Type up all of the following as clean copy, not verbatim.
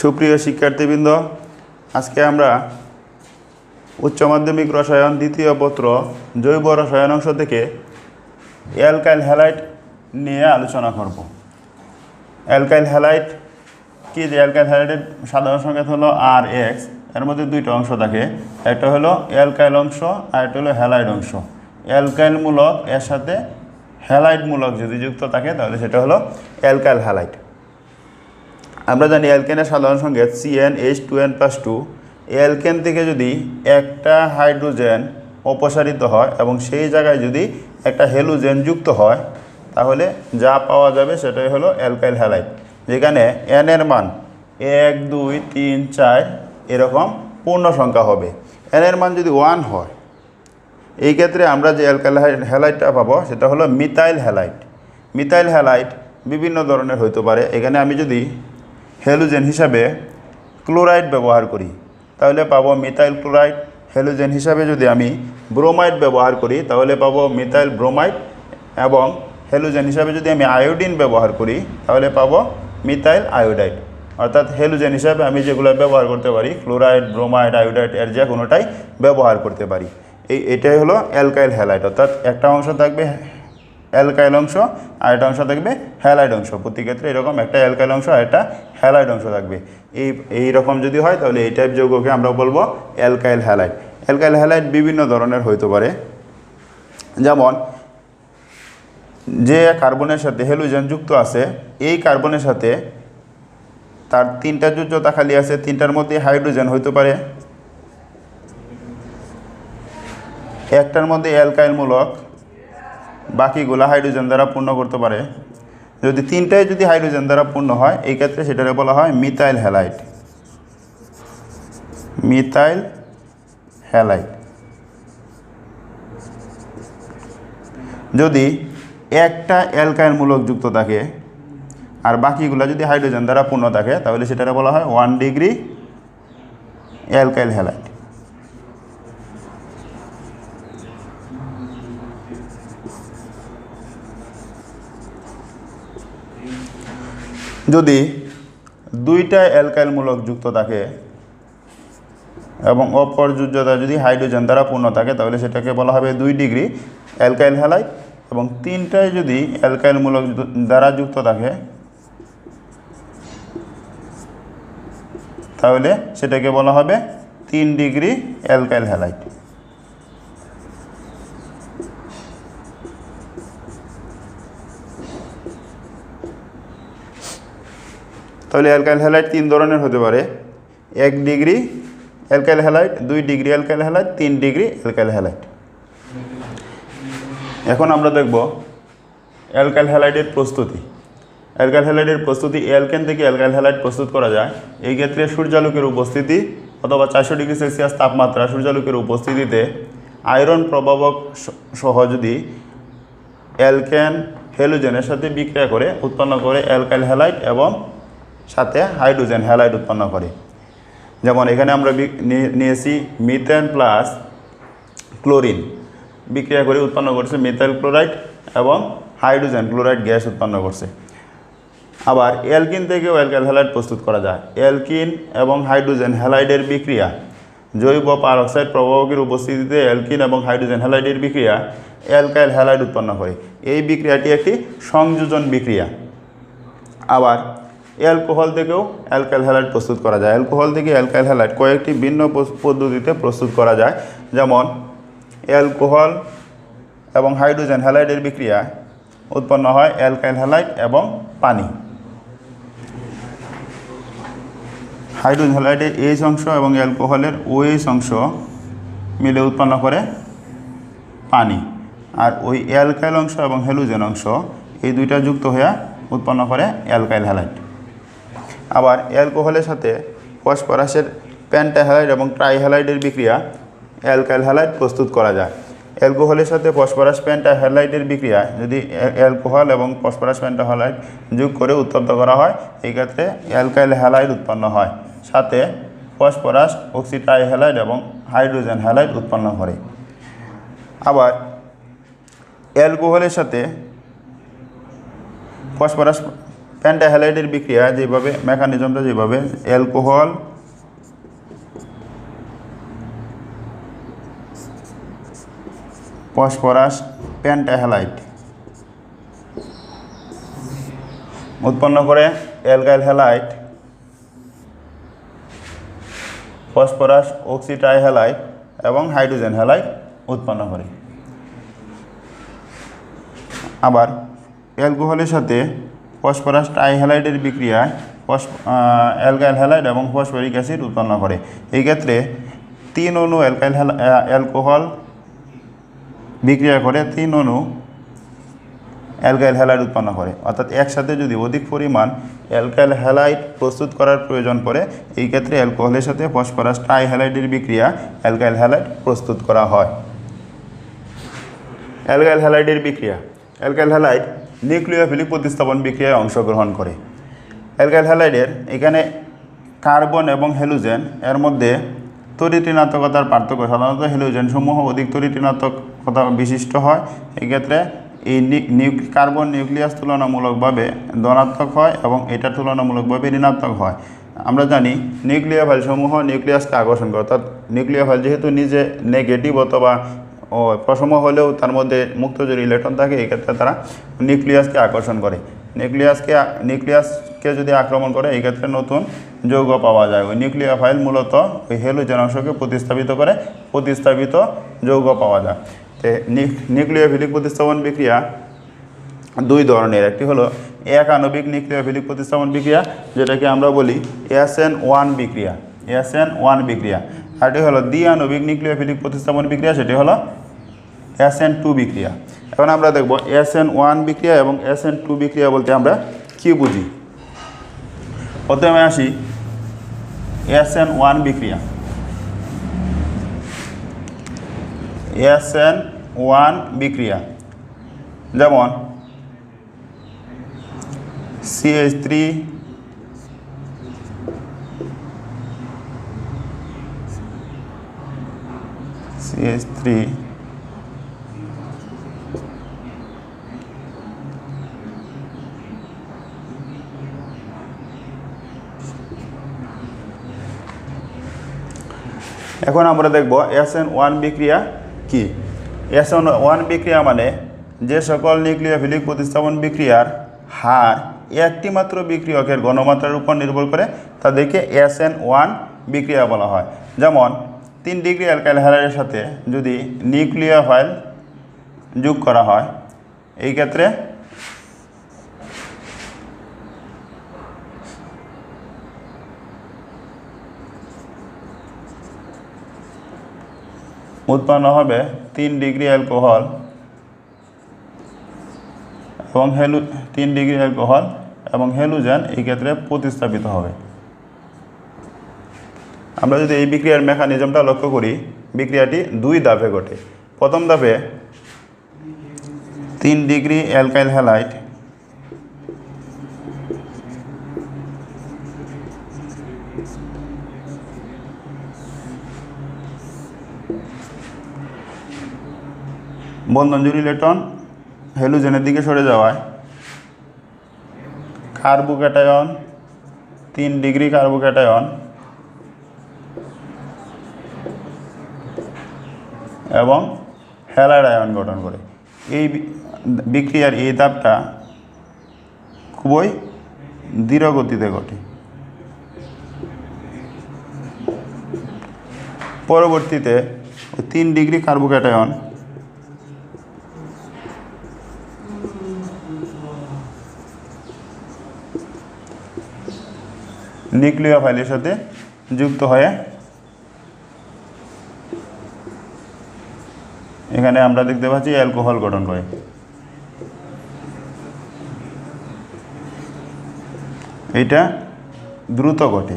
সুপ্রিয় শিক্ষার্থীবৃন্দ, আজকে আমরা উচ্চ মাধ্যমিক রসায়ন দ্বিতীয় পত্র জৈব রসায়ন অংশ থেকে অ্যালকাইল হ্যালাইড নিয়ে আলোচনা করব। অ্যালকাইল হ্যালাইড কি? যে অ্যালকাইল হ্যালাইডের সাধারণ সংকেত হলো RX। এর মধ্যে দুইটা অংশ থাকে, একটা হলো অ্যালকাইল অংশ আর একটা হলো হ্যালাইড অংশ। অ্যালকাইল মূলক এর সাথে হ্যালাইড মূলক যদি যুক্ত থাকে তাহলে সেটা হলো অ্যালকাইল হ্যালাইড। আমরা জানি অ্যালকেনের সাধারণ সংকেত CnH2n+2। অ্যালকেন থেকে যদি একটা হাইড্রোজেন অপসারিত হয় এবং সেই জায়গায় যদি একটা হ্যালোজেন যুক্ত হয় তাহলে যা পাওয়া যাবে সেটাই হলো অ্যালকাইল হ্যালাইড, যেখানে n এর মান 1, 2, 3, 4 এরকম পূর্ণ সংখ্যা হবে। n এর মান যদি 1 হয়, এই ক্ষেত্রে আমরা যে অ্যালকাইল হ্যালাইডটা পাবো সেটা হলো মিথাইল হ্যালাইড। মিথাইল হ্যালাইড বিভিন্ন ধরনের হতে পারে। এখানে আমি যদি হ্যালোজেন হিসাবে ক্লোরাইড ব্যবহার করি তাহলে পাবো মিথাইল ক্লোরাইড। হ্যালোজেন হিসাবে যদি আমি ব্রোমাইড ব্যবহার করি তাহলে পাবো মিথাইল ব্রোমাইড, এবং হ্যালোজেন হিসাবে যদি আমি আয়োডিন ব্যবহার করি তাহলে পাবো মিথাইল আয়োডাইড। অর্থাৎ হ্যালোজেন হিসাবে আমি যেগুলো ব্যবহার করতে পারি, ক্লোরাইড, ব্রোমাইড, আয়োডাইড, এর যে কোনোটাই ব্যবহার করতে পারি। এটাই হলো অ্যালকাইল হ্যালাইড। অর্থাৎ একটা অংশ থাকবে অ্যালকাইল অংশ আর একটা অংশ থাকবে হ্যালাইড অংশ। প্রতি ক্ষেত্রে এরকম একটা অ্যালকাইল অংশ আর একটা হ্যালাইড অংশ থাকবে। এই রকম যদি হয় তাহলে এই টাইপ যৌগকে আমরা বলবো অ্যালকাইল হ্যালাইড। অ্যালকাইল হ্যালাইড বিভিন্ন ধরনের হইতে পারে, যেমন যে কার্বনের সাথে হ্যালোজেন যুক্ত আছে, এই কার্বনের সাথে তার 3টা যোজ্যতা খালি আছে, 3টার মধ্যে হাইড্রোজেন হইতে পারে, একটার মধ্যে অ্যালকাইল মূলক, বাকিগুলো হাইড্রোজেন দ্বারা পূর্ণ করতে পারে। যদি 3টাই যদি হাইড্রোজেন দ্বারা পূর্ণ হয় এই ক্ষেত্রে সেটাকে বলা হয় মিথাইল হ্যালাইড। Methyl halide. যদি একটা অ্যালকাইল মূলক যুক্ত থাকে আর বাকিগুলো যদি হাইড্রোজেন দ্বারা পূর্ণ থাকে তাহলে সেটাকে বলা হয় 1 ডিগ্রি অ্যালকাইল হ্যালাইড। যদি 2টা অ্যালকাইল মূলক যুক্ত থাকে এবং অপর যোজ্যতা যদি হাইড্রোজেন দ্বারা পূর্ণ থাকে তাহলে সেটাকে বলা হবে 2 ডিগ্রি অ্যালকাইল হ্যালাইড, এবং 3টায় যদি অ্যালকাইল মূলক দ্বারা যুক্ত থাকে তাহলে সেটাকে বলা হবে 3 ডিগ্রি অ্যালকাইল হ্যালাইড। তাহলে অ্যালকাইল হ্যালাইড 3 ধরনের হতে পারে: 1 degree alkyl halide, 2 degree alkyl halide, 3 degree alkyl halide. এখন আমরা দেখব অ্যালকাইল হ্যালাইডের প্রস্তুতি। অ্যালকাইল হ্যালাইডের প্রস্তুতি অ্যালকেন থেকে অ্যালকাইল হ্যালাইড প্রস্তুত করা যায়। এই ক্ষেত্রে সূর্যালোকের উপস্থিতি অথবা 400 ডিগ্রি সেলসিয়াস তাপমাত্রা সূর্যালোকের উপস্থিতিতে আয়রন প্রভাবক সহ যদি অ্যালকেন হ্যালোজেনের সাথে বিক্রিয়া করে উৎপন্ন করে অ্যালকাইল হ্যালাইড এবং সাথে হাইড্রোজেন হ্যালাইড উৎপন্ন করে। যেমন এখানে আমরা নিয়েছি মিথেন প্লাস ক্লোরিন, বিক্রিয়া করে উৎপন্ন করছে মিথাইল ক্লোরাইড এবং হাইড্রোজেন ক্লোরাইড গ্যাস উৎপন্ন করছে। আবার অ্যালকিন থেকেও অ্যালকাইল হ্যালাইড প্রস্তুত করা যায়। অ্যালকিন এবং হাইড্রোজেন হ্যালাইডের বিক্রিয়া জৈব পারক্সাইড প্রভাবকের উপস্থিতিতে অ্যালকিন এবং হাইড্রোজেন হ্যালাইডের বিক্রিয়া অ্যালকাইল হ্যালাইড উৎপন্ন করে। এই বিক্রিয়াটি একটি সংযোজন বিক্রিয়া। আবার অ্যালকোহল থেকেও অ্যালকাইল হ্যালাইড প্রস্তুত করা যায়। অ্যালকোহল থেকে অ্যালকাইল হ্যালাইড কয়েকটি ভিন্ন পদ্ধতিতে প্রস্তুত করা যায়, যেমন অ্যালকোহল এবং হাইড্রোজেন হ্যালাইডের বিক্রিয়া উৎপন্ন হয় অ্যালকাইল হ্যালাইড এবং পানি। হাইড্রোজেন হ্যালাইডের এইচ অংশ এবং অ্যালকোহলের OH অংশ মিলে উৎপন্ন করে পানি, আর ওই অ্যালকাইল অংশ এবং হ্যালোজেন অংশ এই দুইটা যুক্ত হয়ে উৎপন্ন করে অ্যালকাইল হ্যালাইড। আবার অ্যালকোহলের সাথে ফসফরাসের পেন্টাহ্যালাইড এবং ট্রাইহ্যালাইডের বিক্রিয়া অ্যালকাইল হ্যালাইড প্রস্তুত করা যায়। অ্যালকোহলের সাথে ফসফরাস পেন্টাহ্যালাইডের বিক্রিয়া যদি অ্যালকোহল এবং ফসফরাস পেন্টাহ্যালাইড যোগ করে উত্তপ্ত করা হয় এই ক্ষেত্রে অ্যালকাইল হ্যালাইড উৎপন্ন হয়, সাথে ফসফরাস অক্সিট্রাইহ্যালাইড এবং হাইড্রোজেন হ্যালাইড উৎপন্ন করে। আবার অ্যালকোহলের সাথে ফসফরাস পেন্টাহ্যালাইডের বিক্রিয়া যেভাবে মেকানিজমটা যেভাবে অ্যালকোহল ফসফরাস পেন্টাহ্যালাইড উৎপন্ন করে অ্যালকাইল হ্যালাইড ফসফরাস অক্সিট্রাইহ্যালাইড এবং হাইড্রোজেন হ্যালাইড উৎপন্ন করে। আবার অ্যালকোহলের সাথে ফসফরাস ট্রাইহ্যালাইডের বিক্রিয়ায় অ্যালকাইল হ্যালাইড এবং ফসফরিক অ্যাসিড উৎপন্ন করে। এই ক্ষেত্রে 3 অণু অ্যালকোহল বিক্রিয়া করে 3 অণু অ্যালকাইল হ্যালাইড উৎপন্ন করে। অর্থাৎ একসাথে যদি অধিক পরিমাণ অ্যালকাইল হ্যালাইড প্রস্তুত করার প্রয়োজন পড়ে, এই ক্ষেত্রে অ্যালকোহলের সাথে ফসফরাস ট্রাইহ্যালাইডের বিক্রিয়া অ্যালকাইল হ্যালাইড প্রস্তুত করা হয়। অ্যালকাইল হ্যালাইডের বিক্রিয়া। অ্যালকাইল হ্যালাইড নিউক্লিওফিলিক প্রতিস্থাপন বিক্রিয়ায় অংশগ্রহণ করে। অ্যালকাইল হ্যালাইডের এখানে কার্বন এবং হ্যালোজেন এর মধ্যে তড়িৎ ঋণাত্মকতার পার্থক্য। সাধারণত হ্যালোজেন সমূহ অধিক তড়িৎ ঋণাত্মকতা বিশিষ্ট হয়। এই ক্ষেত্রে এই কার্বন নিউক্লিয়াস তুলনামূলকভাবে ধনাত্মক হয় এবং এটা তুলনামূলকভাবে ঋণাত্মক হয়। আমরা জানি নিউক্লিওফাইল সমূহ নিউক্লিয়াসকে আকর্ষণ করে, অর্থাৎ নিউক্লিওফাইল যেহেতু নিজে নেগেটিভ অথবা প্রসম হলেও তার মধ্যে মুক্তজোড়ী ইলেকট্রন থাকে, এই ক্ষেত্রে তারা নিউক্লিয়াসকে আকর্ষণ করে। নিউক্লিয়াসকে যদি আক্রমণ করে, এই ক্ষেত্রে নতুন যৌগ পাওয়া যায়। ওই নিউক্লিওফাইল মূলত ওই হ্যালোজেন অংশকে প্রতিস্থাপিত করে প্রতিস্থাপিত যৌগ পাওয়া যায়। তো নিউক্লিওফিলিক প্রতিস্থাপন বিক্রিয়া 2 ধরনের। একটি হলো এক আণবিক নিউক্লিওফিলিক প্রতিস্থাপন বিক্রিয়া, যেটাকে আমরা বলি SN1 বিক্রিয়া। SN1 বিক্রিয়া। আরটি হলো দ্বি-আণবিক নিউক্লিওফিলিক প্রতিস্থাপন বিক্রিয়া, সেটি হলো SN2 বিক্রিয়া। এখন আমরা দেখব SN1 বিক্রিয়া এবং SN2 বিক্রিয়া বলতে আমরা কি বুঝি। প্রথমে আসি SN1 বিক্রিয়া। SN1 বিক্রিয়া যেমন CH3 এখন আমরা দেখব SN1 বিক্রিয়া কি। SN1 বিক্রিয়া মানে যে সকল নিউক্লিওফিলিক প্রতিস্থাপন বিক্রিয়ার হার একটি মাত্র বিক্রিয়কের ঘনমাত্রার উপর নির্ভর করে তাদেরকে SN1 বিক্রিয়া বলা হয়। যেমন 3 ডিগ্রি অ্যালকাইল হ্যালাইডের সাথে যদি নিউক্লিওফাইল যোগ করা হয়, এই ক্ষেত্রে উৎপন্ন হবে 3 ডিগ্রি অ্যালকোহল এবং 3 ডিগ্রি অ্যালকোহল এবং হ্যালোজেন এই ক্ষেত্রে প্রতিস্থাপিত হবে। আমরা যদি এই বিক্রিয়ার মেকানিজমটা লক্ষ্য করি, বিক্রিয়াটি 2 ধাপে ঘটে। প্রথম ধাপে 3 ডিগ্রি অ্যালকাইল হ্যালাইড বন্ধনজোড় ইলেকট্রন হ্যালোজেনের দিকে সরে যাওয়ায় কার্বোক্যাটায়ন 3 ডিগ্রি কার্বোক্যাটায়ন এবং হ্যালাইড আয়ন গঠন করে। এই বিক্রিয়ার এই ধাপটা খুবই ধীর গতিতে ঘটে। পরবর্তীতে 3 ডিগ্রি কার্বোক্যাটায়ন নিউক্লিওফাইলের সাথে যুক্ত হয়ে এখানে আমরা দেখতে পাচ্ছি অ্যালকোহল গঠন করে। এটা দ্রুত ঘটে।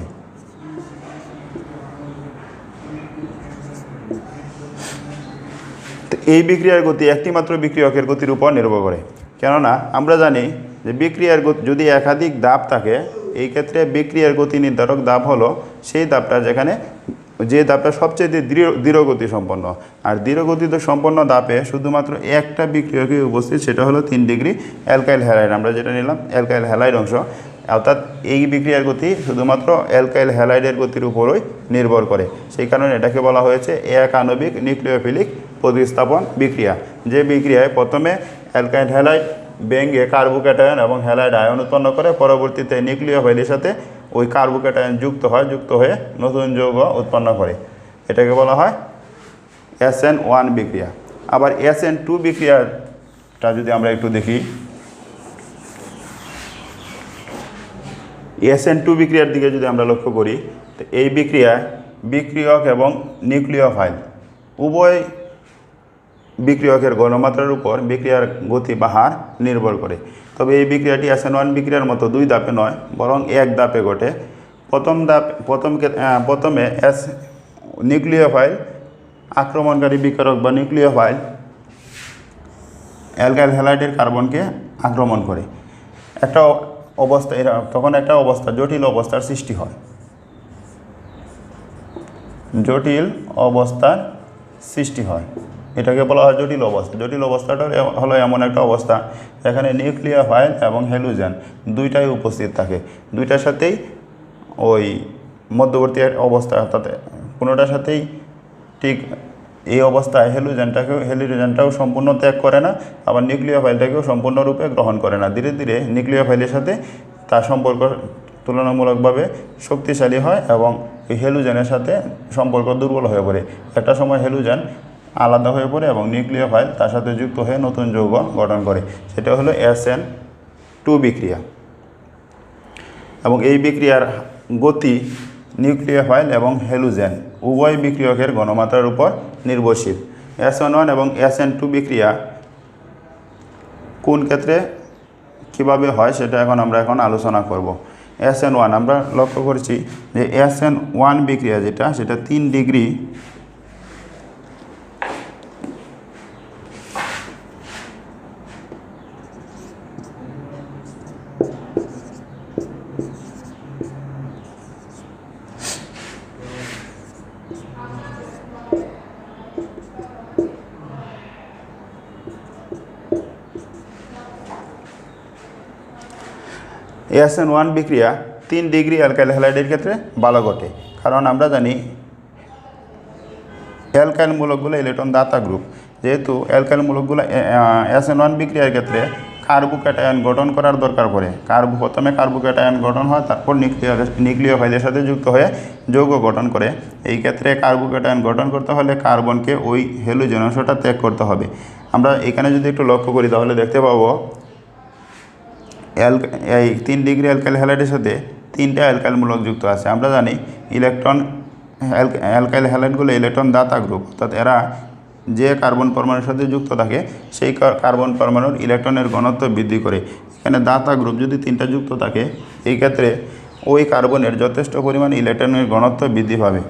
এই বিক্রিয়ার গতি একটি মাত্র বিক্রিয়কের গতির উপর নির্ভর করে। কেননা আমরা জানি যে বিক্রিয়ার গতি যদি একাধিক ধাপ থাকে, এই ক্ষেত্রে বিক্রিয়ার গতি নির্ধারক ধাপ হলো সেই ধাপটা যেখানে যে ধাপটা সবচেয়ে ধীরগতি সম্পন্ন, আর ধীরগতিতে সম্পন্ন ধাপে শুধুমাত্র একটা বিক্রিয়কই উপস্থিত, সেটা হলো 3 ডিগ্রি অ্যালকাইল হ্যালাইড। আমরা যেটা নিলাম অ্যালকাইল হ্যালাইড অংশ, অর্থাৎ এই বিক্রিয়ার গতি শুধুমাত্র অ্যালকাইল হ্যালাইডের গতির উপরই নির্ভর করে। সেই কারণে এটাকে বলা হয়েছে এক আণবিক নিউক্লিওফিলিক প্রতিস্থাপন বিক্রিয়া। যে বিক্রিয়ায় প্রথমে অ্যালকাইল হ্যালাইড ব্যঙ্গে কার্বোক্যাটায়ন এবং হ্যালাইড আয়ন উৎপন্ন করে, পরবর্তীতে নিউক্লিওফাইলের সাথে ওই কার্বোক্যাটায়ন যুক্ত হয়ে নতুন যৌগ উৎপন্ন করে। এটাকে বলা হয় SN1 বিক্রিয়া। আবার SN2 বিক্রিয়াটা যদি আমরা একটু দেখি, SN2 বিক্রিয়ার দিকে যদি আমরা লক্ষ্য করি, তো এই বিক্রিয়ায় বিক্রিয়ক এবং নিউক্লিওফাইল উভয় বিক্রিয়কের ঘনমাত্রার উপর বিক্রিয়ার গতি বা হার নির্ভর করে। তবে এই বিক্রিয়াটি SN1 বিক্রিয়ার মতো 2 ধাপে নয়, বরং 1 ধাপে ঘটে। প্রথমে নিউক্লিওফাইল আক্রমণকারী বিকারক বা নিউক্লিওফাইল অ্যালকাইল হ্যালাইডের কার্বনকে আক্রমণ করে। তখন একটা অবস্থা, জটিল অবস্থার সৃষ্টি হয়। জটিল অবস্থার সৃষ্টি হয়, এটাকে বলা হয় জটিল অবস্থা। জটিল অবস্থাটা হলো এমন একটা অবস্থা যেখানে নিউক্লিওফাইল এবং হ্যালোজেন দুইটাই উপস্থিত থাকে। দুইটার সাথেই ওই মধ্যবর্তী অবস্থা, অর্থাৎ কোনোটার সাথেই ঠিক এই অবস্থায় হ্যালোজেনটাও সম্পূর্ণ ত্যাগ করে না, আবার নিউক্লিওফাইলটাকেও সম্পূর্ণরূপে গ্রহণ করে না। ধীরে ধীরে নিউক্লিওফাইলের সাথে তার সম্পর্ক তুলনামূলকভাবে শক্তিশালী হয় এবং এই হ্যালোজেনের সাথে সম্পর্ক দুর্বল হয়ে পড়ে। একটা সময় হ্যালোজেন আলাদা হয়ে পড়ে এবং নিউক্লিওফাইল তার সাথে যুক্ত হয়ে নতুন যৌগ গঠন করে। সেটা হলো SN2 বিক্রিয়া। এবং এই বিক্রিয়ার গতি নিউক্লিওফাইল এবং হ্যালোজেন উভয় বিক্রিয়কের ঘনমাত্রার উপর নির্ভরশীল। SN1 এবং SN2 বিক্রিয়া কোন ক্ষেত্রে কিভাবে হয় সেটা আমরা এখন আলোচনা করব। SN1 আমরা লক্ষ্য করছি যে SN1 বিক্রিয়া সেটা 3 ডিগ্রি SN1 বিক্রিয়া 3 ডিগ্রি অ্যালকাইল হ্যালাইডের ক্ষেত্রে ভালো ঘটে, কারণ আমরা জানি অ্যালকাইল মূলকগুলো ইলেকট্রন দাতা গ্রুপ। যেহেতু অ্যালকাইল মূলকগুলো SN1 বিক্রিয়ার ক্ষেত্রে কার্বোক্যাটায়ন গঠন করার দরকার পড়ে। প্রথমে কার্বোক্যাটায়ন গঠন হয়, তারপর নিউক্লিওফাইলের সাথে যুক্ত হয়ে যৌগ গঠন করে। এই ক্ষেত্রে কার্বোক্যাটায়ন গঠন করতে হলে কার্বনকে ওই হ্যালোজেন অংশটা ত্যাগ করতে হবে। আমরা এখানে যদি একটু লক্ষ্য করি তাহলে দেখতে পাবো এই 3 ডিগ্রি অ্যালকাইল হ্যালাইডের সাথে 3টা অ্যালকাইল মূলক যুক্ত আছে। আমরা জানি অ্যালকাইল হ্যালাইডগুলো ইলেকট্রন দাতা গ্রুপ, অর্থাৎ এরা যে কার্বন পরমাণুর সাথে যুক্ত থাকে সেই কার্বন পরমাণুর ইলেকট্রনের ঘনত্ব বৃদ্ধি করে। এখানে দাতা গ্রুপ যদি 3টা যুক্ত থাকে, এই ক্ষেত্রে ওই কার্বনের যথেষ্ট পরিমাণ ইলেকট্রনের ঘনত্ব বৃদ্ধি পাবে।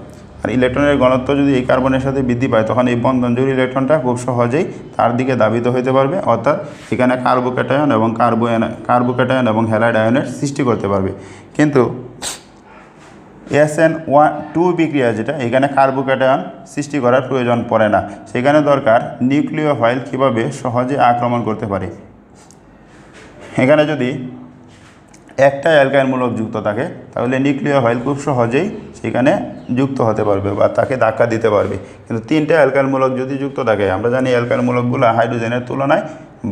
আর ইলেকট্রনের ঘনত্ব যদি এই কার্বনের সাথে বৃদ্ধি পায়, তখন এই বন্ধন জোড় ইলেকট্রনটা খুব সহজেই তার দিকে ধাবিত হতে পারবে, অর্থাৎ এখানে কার্বোক্যাটায়ন এবং হ্যালাইড আয়নের সৃষ্টি করতে পারবে। কিন্তু SN2 বিক্রিয়া এখানে কার্বোক্যাটায়ন সৃষ্টি করার প্রয়োজন পড়ে না। সেখানে দরকার নিউক্লিওফাইল কীভাবে সহজে আক্রমণ করতে পারে। এখানে যদি একটা অ্যালকাইল মূলক যুক্ত থাকে তাহলে নিউক্লিওফাইল খুব সহজেই সেখানে যুক্ত হতে পারবে বা তাকে ধাক্কা দিতে পারবে। কিন্তু 3টে অ্যালকাইল মূলক যদি যুক্ত থাকে, আমরা জানি অ্যালকাইল মূলকগুলো হাইড্রোজেনের তুলনায়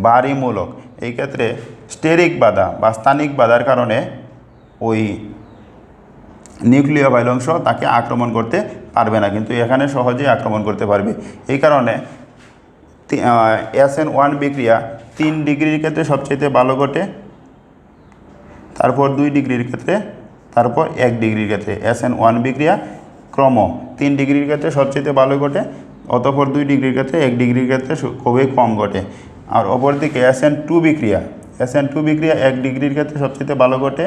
ভারী মূলক। এই ক্ষেত্রে স্টেরিক বাধা বা স্থানিক বাধার কারণে ওই নিউক্লিওফাইল অংশ তাকে আক্রমণ করতে পারবে না, কিন্তু এখানে সহজেই আক্রমণ করতে পারবে। এই কারণে SN1 বিক্রিয়া 3 ডিগ্রির ক্ষেত্রে সবচেয়ে ভালো ঘটে, তারপর 2 ডিগ্রির ক্ষেত্রে, তারপর 1 ডিগ্রির ক্ষেত্রে। SN1 বিক্রিয়া ক্রম 3 ডিগ্রির ক্ষেত্রে সবচেয়ে ভালো ঘটে, অতঃপর 2 ডিগ্রির ক্ষেত্রে, 1 ডিগ্রির ক্ষেত্রে খুবই কম ঘটে। আর অপরদিকে SN2 বিক্রিয়া 1 ডিগ্রির ক্ষেত্রে সবচেয়ে ভালো ঘটে,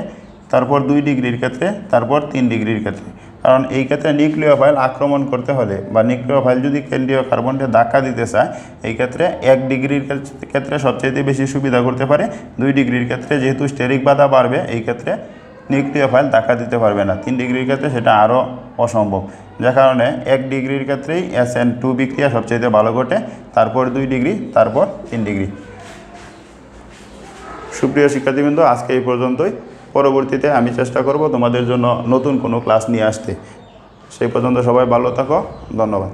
তারপর 2 ডিগ্রির ক্ষেত্রে, তারপর 3 ডিগ্রির ক্ষেত্রে। কারণ এই ক্ষেত্রে নিউক্লিওফাইল আক্রমণ করতে হলে বা নিউক্লিওফাইল যদি কেন্দ্রীয় কার্বনকে ধাক্কা দিতে চায়, এই ক্ষেত্রে 1 ডিগ্রির ক্ষেত্রে সবচেয়ে বেশি সুবিধা করতে পারে। 2 ডিগ্রির ক্ষেত্রে যেহেতু স্টেরিক বাধা বাড়বে, এই ক্ষেত্রে নিউক্লিওফাইল ধাক্কা দিতে পারবে না। 3 ডিগ্রির ক্ষেত্রে সেটা আরও অসম্ভব, যার কারণে 1 ডিগ্রির ক্ষেত্রেই SN2 বিক্রিয়া সবচেয়ে ভালো ঘটে, তারপর 2 ডিগ্রি, তারপর 3 ডিগ্রি। সুপ্রিয় শিক্ষার্থীবৃন্দ, আজকে এই পর্যন্তই। পরবর্তীতে আমি চেষ্টা করব তোমাদের জন্য নতুন কোনো ক্লাস নিয়ে আসতে। সেই পর্যন্ত সবাই ভালো থাকো, ধন্যবাদ।